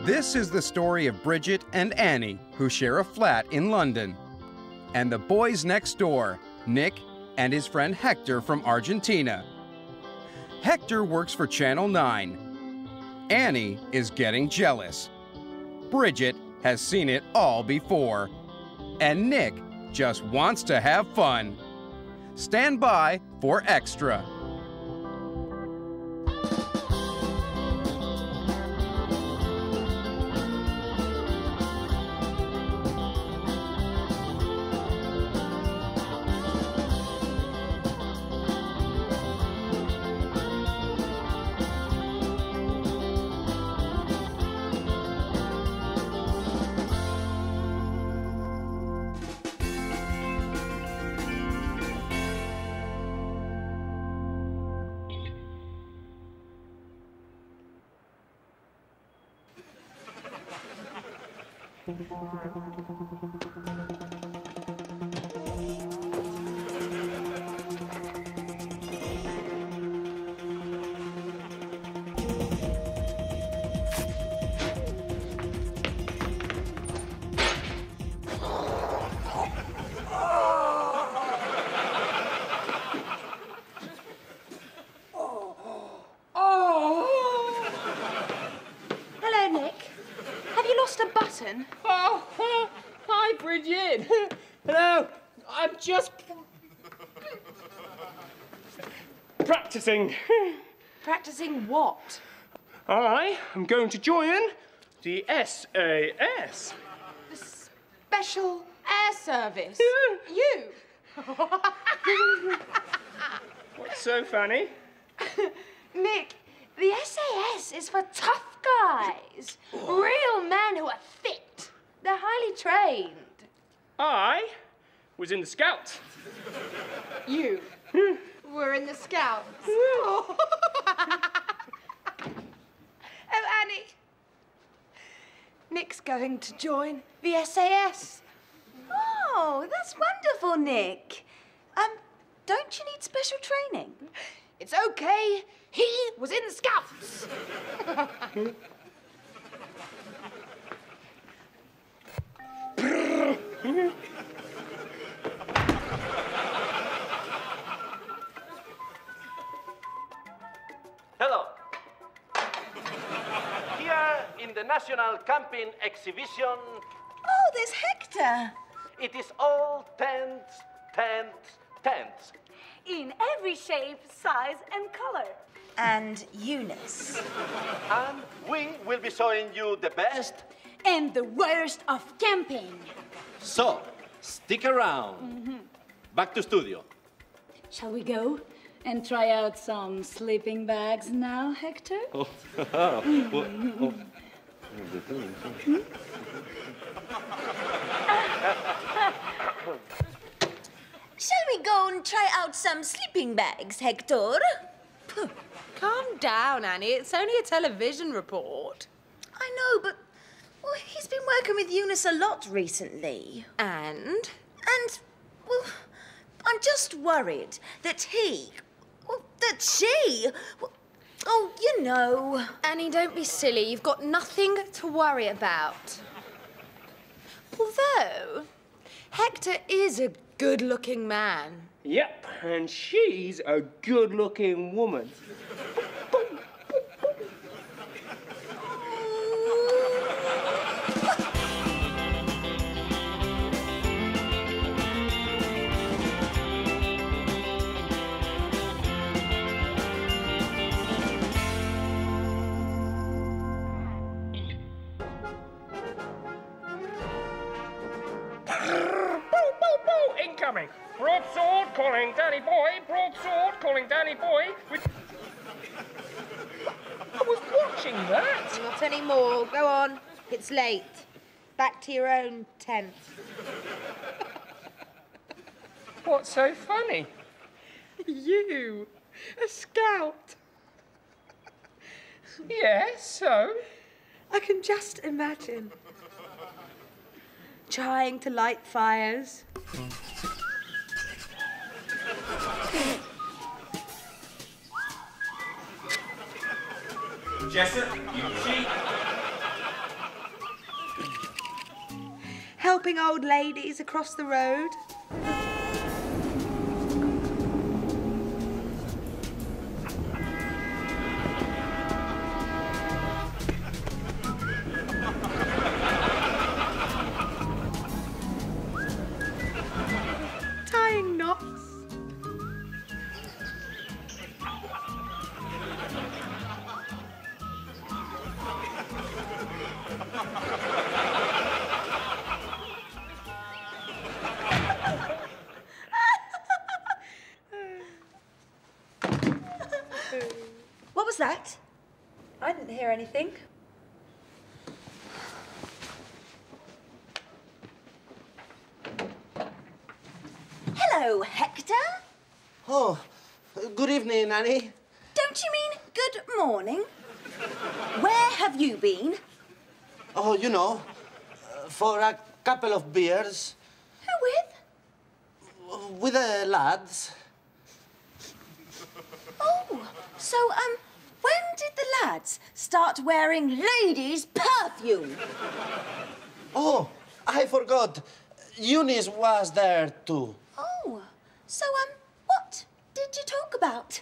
This is the story of Bridget and Annie, who share a flat in London. And the boys next door, Nick and his friend Hector from Argentina. Hector works for Channel 9. Annie is getting jealous. Bridget has seen it all before. And Nick just wants to have fun. Stand by for Extra. Oh, hi, Bridget. Hello. I'm just practicing. Practicing what? I am going to join the SAS. The Special Air Service? Yeah. You? What's so funny? Nick, the SAS is for tough guys. Real men who are fit. They're highly trained. I was in the Scouts. You were in the Scouts. Oh, Annie. Nick's going to join the SAS. Oh, that's wonderful, Nick. Don't you need special training? It's okay. He was in the Scouts. Hello. Here in the National Camping Exhibition, Oh, there's Hector. it is all tents, tents, tents. In every shape, size, and color. And Eunice. And we will be showing you the best. And the worst of camping. So, stick around. Back to studio. Shall we go and try out some sleeping bags now, Hector? Shall we go and try out some sleeping bags, Hector? Calm down, Annie. It's only a television report. I know, but he's been working with Eunice a lot recently. And? And, well, I'm just worried that she, oh, you know. Annie, don't be silly. You've got nothing to worry about. Although, Hector is a good-looking man. Yep, and she's a good-looking woman. Incoming! Broadsword calling Danny Boy! Broadsword calling Danny Boy! I was watching that! Not anymore. Go on. It's late. Back to your own tent. What's so funny? You, a scout. Yes, so? I can just imagine. Trying to light fires. Jessup, you cheat. helping old ladies across the road. Tying knots. What was that? I didn't hear anything. Hello, Hector. Oh, good evening, Annie. Don't you mean good morning? Where have you been? Oh, you know, for a couple of beers Who with? with the lads. Oh, so, when did the lads start wearing ladies' perfume? Oh, I forgot. Eunice was there too. Oh, so, what did you talk about?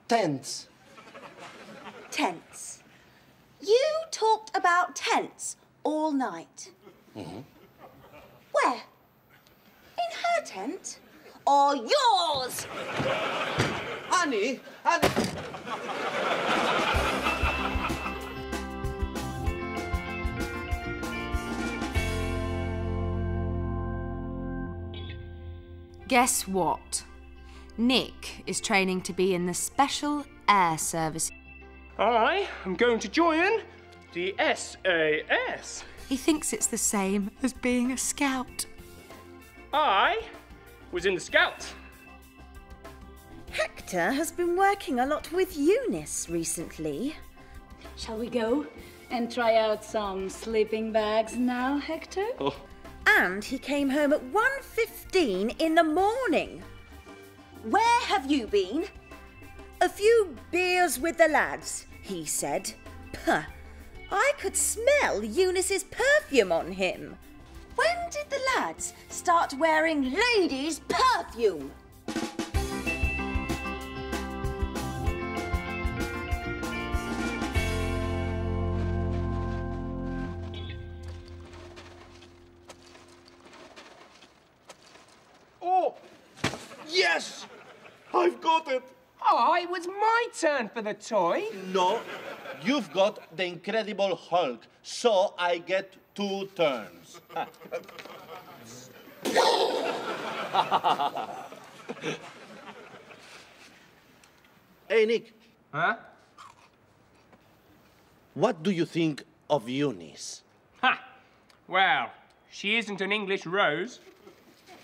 Tents. Tents. You talked about tents all night. Mm-hmm. Where? In her tent? Or yours? Annie, Annie. Guess what? Nick is training to be in the Special Air Service. I am going to join the SAS. He thinks it's the same as being a scout. I was in the Scouts. Hector has been working a lot with Eunice recently. Shall we go and try out some sleeping bags now, Hector? Oh, And he came home at 1:15 in the morning. Where have you been? A few beers with the lads, he said. Puh, I could smell Eunice's perfume on him. When did the lads start wearing ladies' perfume? Oh, yes! I've got it! oh, it was my turn for the toy. No, you've got the Incredible Hulk, so I get 2 turns. Hey, Nick, Huh? what do you think of Eunice? Ha! Well, she isn't an English rose.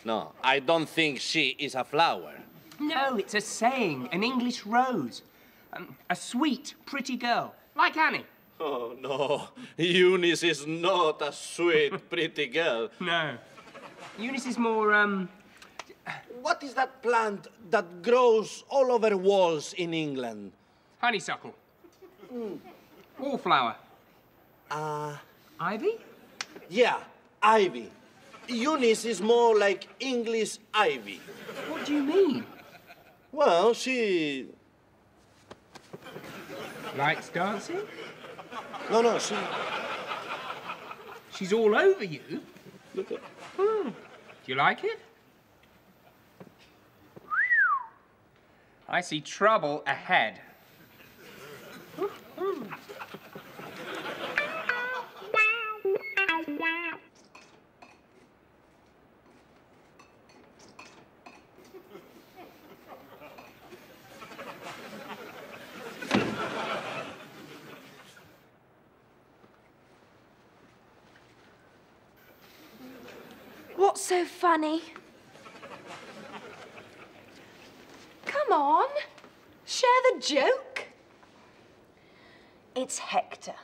No, I don't think she is a flower. No, it's a saying, an English rose. A sweet, pretty girl, like Annie. Oh, no. Eunice is not a sweet, pretty girl. No. Eunice is more, What is that plant that grows all over walls in England? honeysuckle. Wallflower. Ivy? Yeah, ivy. Eunice is more like English ivy. What do you mean? Well, she... Likes dancing? No, She's all over you? Look at... Do you like it? I see trouble ahead. What's so funny? Come on, share the joke. It's Hector.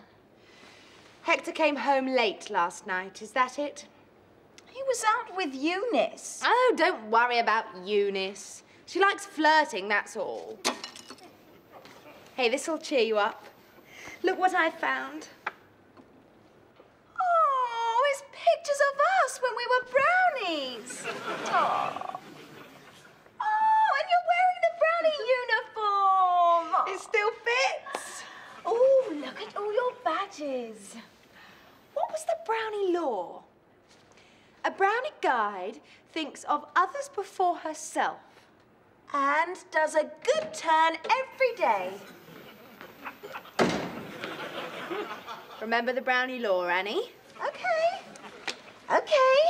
Hector came home late last night, is that it? He was out with Eunice. Oh, don't worry about Eunice. She likes flirting, that's all. Hey, this'll cheer you up. Look what I found. Oh, his house when we were brownies. Oh. Oh, and you're wearing the brownie uniform. It still fits. Oh, look at all your badges. What was the brownie law? A brownie guide thinks of others before herself. And does a good turn every day. Remember the brownie law, Annie? Okay. Okay.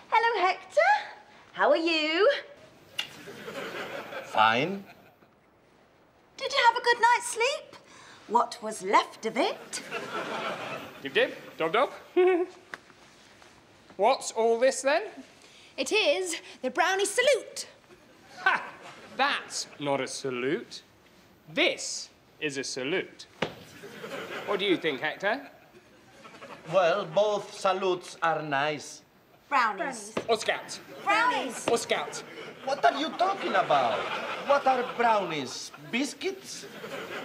Hello, Hector. How are you? Fine. Did you have a good night's sleep? What was left of it? Dib dib, dob dob. What's all this then? It is the brownie salute. Ha! That's not a salute. This is a salute. What do you think, Hector? Well, both salutes are nice. Brownies. Or scouts? Brownies. Or scouts? What are you talking about? What are brownies? Biscuits?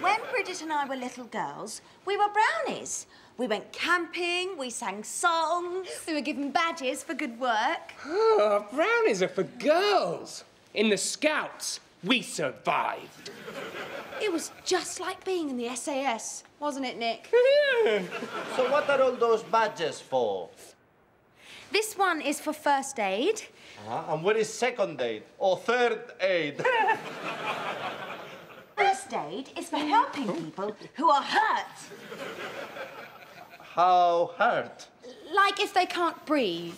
When Bridget and I were little girls, we were brownies. We went camping, we sang songs. We were given badges for good work. Oh, brownies are for girls. In the Scouts, we survived. It was just like being in the SAS, wasn't it, Nick? So what are all those badges for? This one is for first aid. And what is second aid or third aid? First aid is for helping people who are hurt. How hurt? Like if they can't breathe.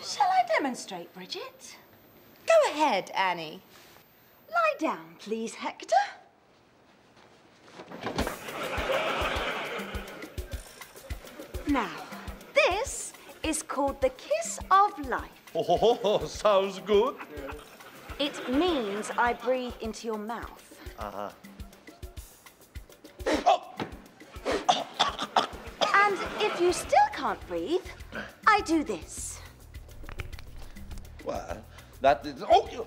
Shall I demonstrate, Bridget? Go ahead, Annie. Lie down, please, Hector. Now, this is called the kiss of life. Oh, sounds good. It means I breathe into your mouth. And if you still can't breathe, I do this. Well, that is... Oh!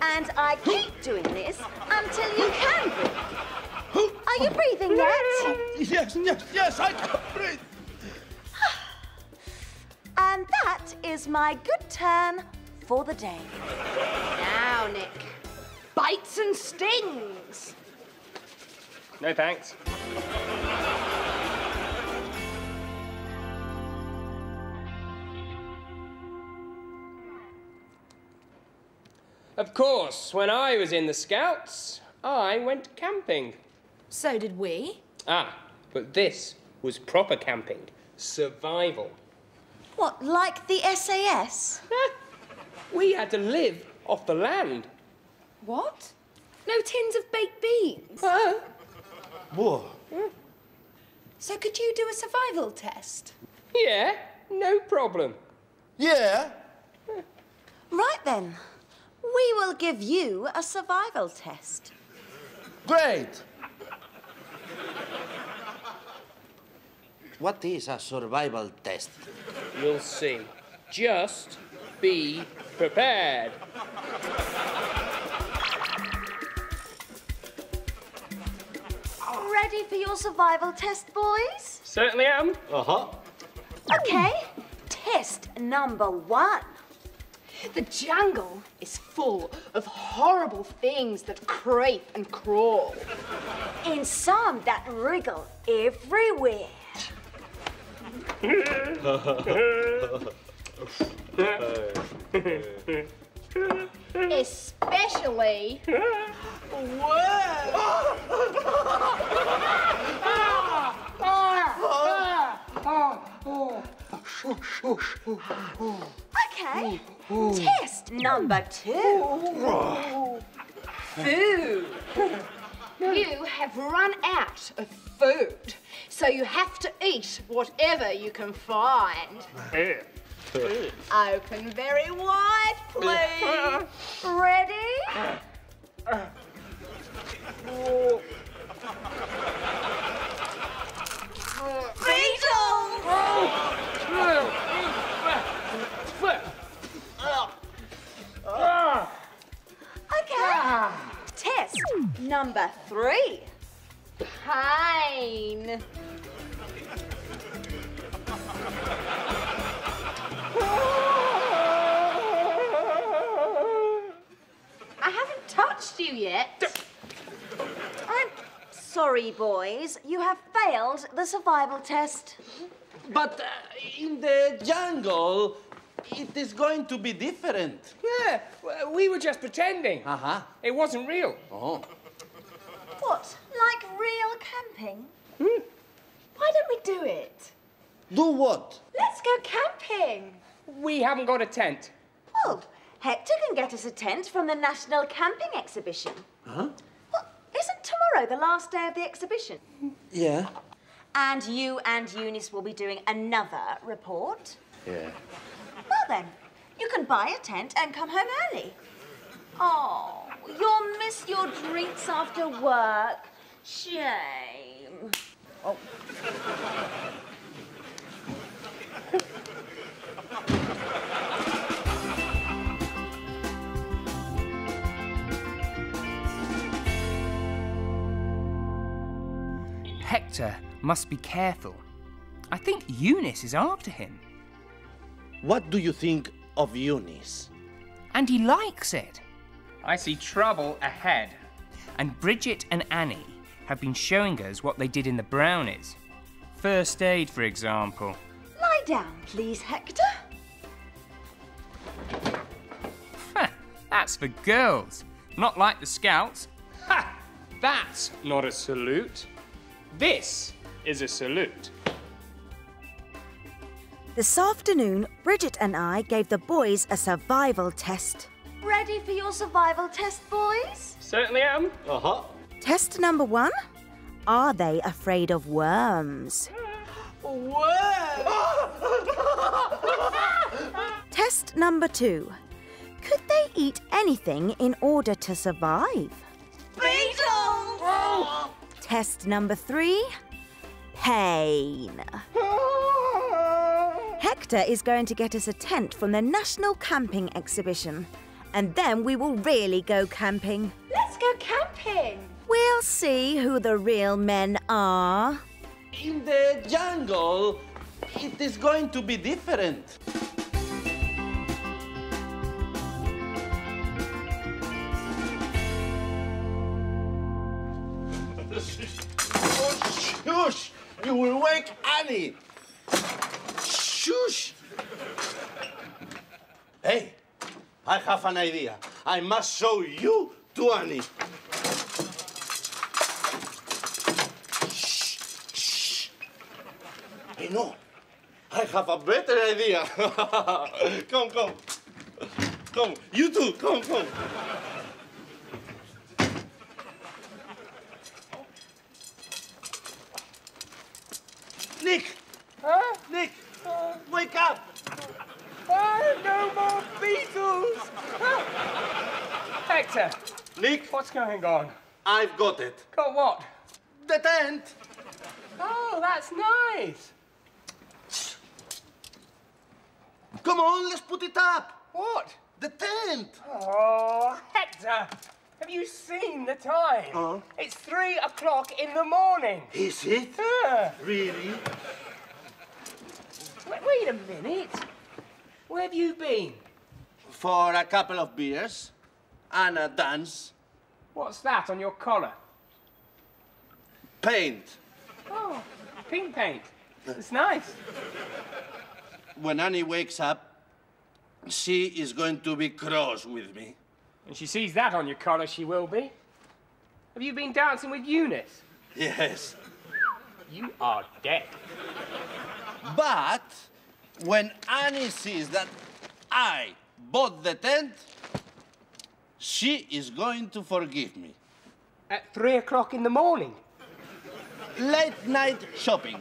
And I keep doing this until you can breathe. Are you breathing yet? Yes, I can breathe. And that is my good turn for the day. Now, Nick. Bites and stings. No thanks. Of course, when I was in the Scouts, I went camping. So did we. Ah, but this was proper camping. Survival. What, like the SAS? We had to live off the land. What? No tins of baked beans? Whoa. So could you do a survival test? Yeah, no problem. Yeah? Right then. We will give you a survival test. Great. What is a survival test? You'll see. Just be prepared. Ready for your survival test, boys? Certainly am. Uh-huh. Okay. Test number 1. The jungle is full of horrible things that creep and crawl. In some that wriggle everywhere. Especially... Okay. Test number 2. food. You have run out of food, so you have to eat whatever you can find. Open very wide, please. Ready? Okay. Test number 3. Pain. sorry, boys. You have failed the survival test. But in the jungle, it is going to be different. Yeah, we were just pretending. Uh-huh. It wasn't real. Oh. What? Like real camping? Why don't we do it? Do what? Let's go camping. We haven't got a tent. Well, Hector can get us a tent from the National Camping Exhibition. Huh? Well, isn't tomorrow the last day of the exhibition? Yeah. And you and Eunice will be doing another report? Yeah. Well then, you can buy a tent and come home early. Oh, you'll miss your drinks after work. Shame. Oh. Hector must be careful. I think Eunice is after him. What do you think of Eunice? And he likes it. I see trouble ahead. And Bridget and Annie have been showing us what they did in the brownies. First aid, for example. Lie down, please, Hector. That's for girls, not like the Scouts. Ha! That's not a salute. This is a salute. This afternoon, Bridget and I gave the boys a survival test. Ready for your survival test, boys? Certainly am. Uh-huh. Test number 1. Are they afraid of worms? Test number 2. Could they eat anything in order to survive? Beetles! Test number 3. Pain. Hector is going to get us a tent from the National Camping Exhibition. And then we will really go camping. Let's go camping. We'll see who the real men are. In the jungle, it is going to be different. Oh, shush! You will wake Annie. Shush! Hey, I have an idea. I must show you to Annie. Shh. I know. I have a better idea. Come. Come, you too. Come. Nick! Huh? Nick! Wake up! No more beetles! Hector, Nick, what's going on? I've got it. Got what? The tent! Oh, that's nice. Come on, let's put it up! What? The tent! Oh, Hector, have you seen the time? It's 3 o'clock in the morning. Is it? Yeah. Really? Wait a minute. Where have you been? For a couple of beers and a dance. What's that on your collar? Paint. Oh, pink paint. It's nice. When Annie wakes up, she is going to be cross with me. When she sees that on your collar, she will be. Have you been dancing with Eunice? Yes. You are dead. But when Annie sees that I bought the tent, she is going to forgive me. At 3 o'clock in the morning? Late night shopping.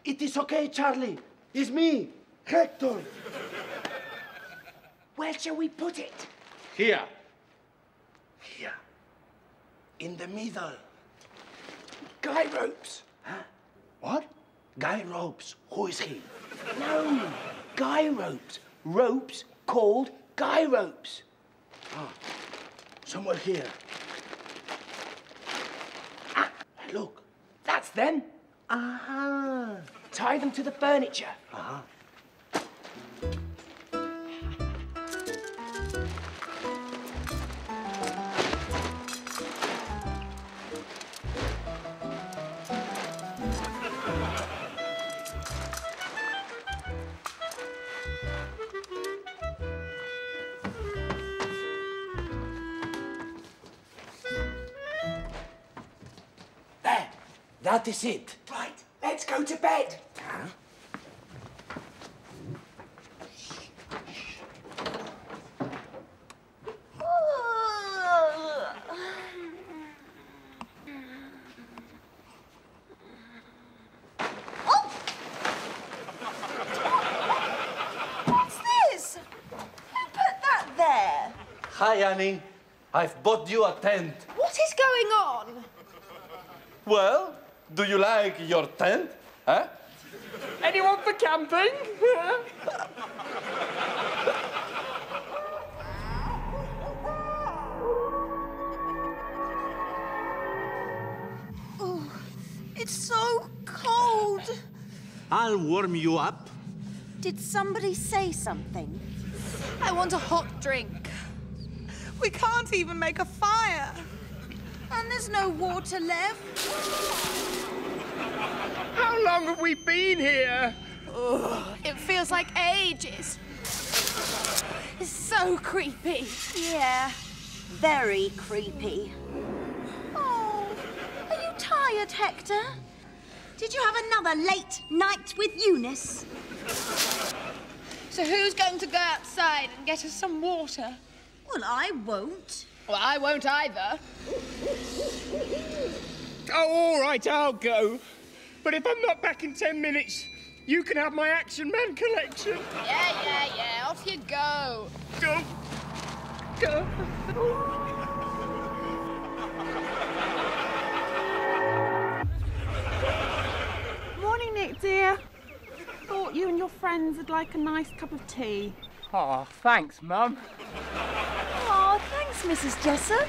It is okay, Charlie. It's me, Hector. Where shall we put it? Here. In the middle. Guy ropes. What? Guy Ropes, who is he? No, Guy Ropes. Ropes called Guy Ropes. Oh, somewhere here. Ah, Hey, look. that's them. Uh-huh. Tie them to the furniture. Uh-huh. There, that is it. Right, let's go to bed. Huh? What's this? Who put that there? Hi, Annie. I've bought you a tent. What is going on? Well, do you like your tent? Huh? Anyone for camping? Oh, it's so cold. I'll warm you up. Did somebody say something? I want a hot drink. We can't even make a fire. And there's no water left. How long have we been here? It feels like ages. It's so creepy. Yeah, very creepy. Oh, are you tired, Hector? Did you have another late night with Eunice? So who's going to go outside and get us some water? Well, I won't. Well, I won't either. Oh, all right, I'll go. But if I'm not back in 10 minutes, you can have my Action Man collection. Yeah. Off you go. Go. Go. Morning, Nick, dear. Thought you and your friends would like a nice cup of tea. Oh, thanks, Mum. Oh, thanks, Mrs. Jessup.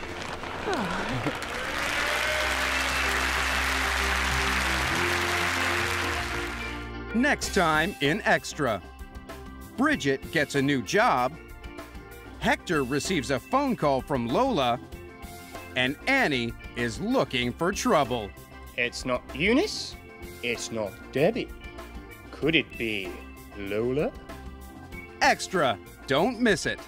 Next time in Extra. Bridget gets a new job. Hector receives a phone call from Lola. And Annie is looking for trouble. It's not Eunice. It's not Debbie. Could it be Lola? Extra. Don't miss it.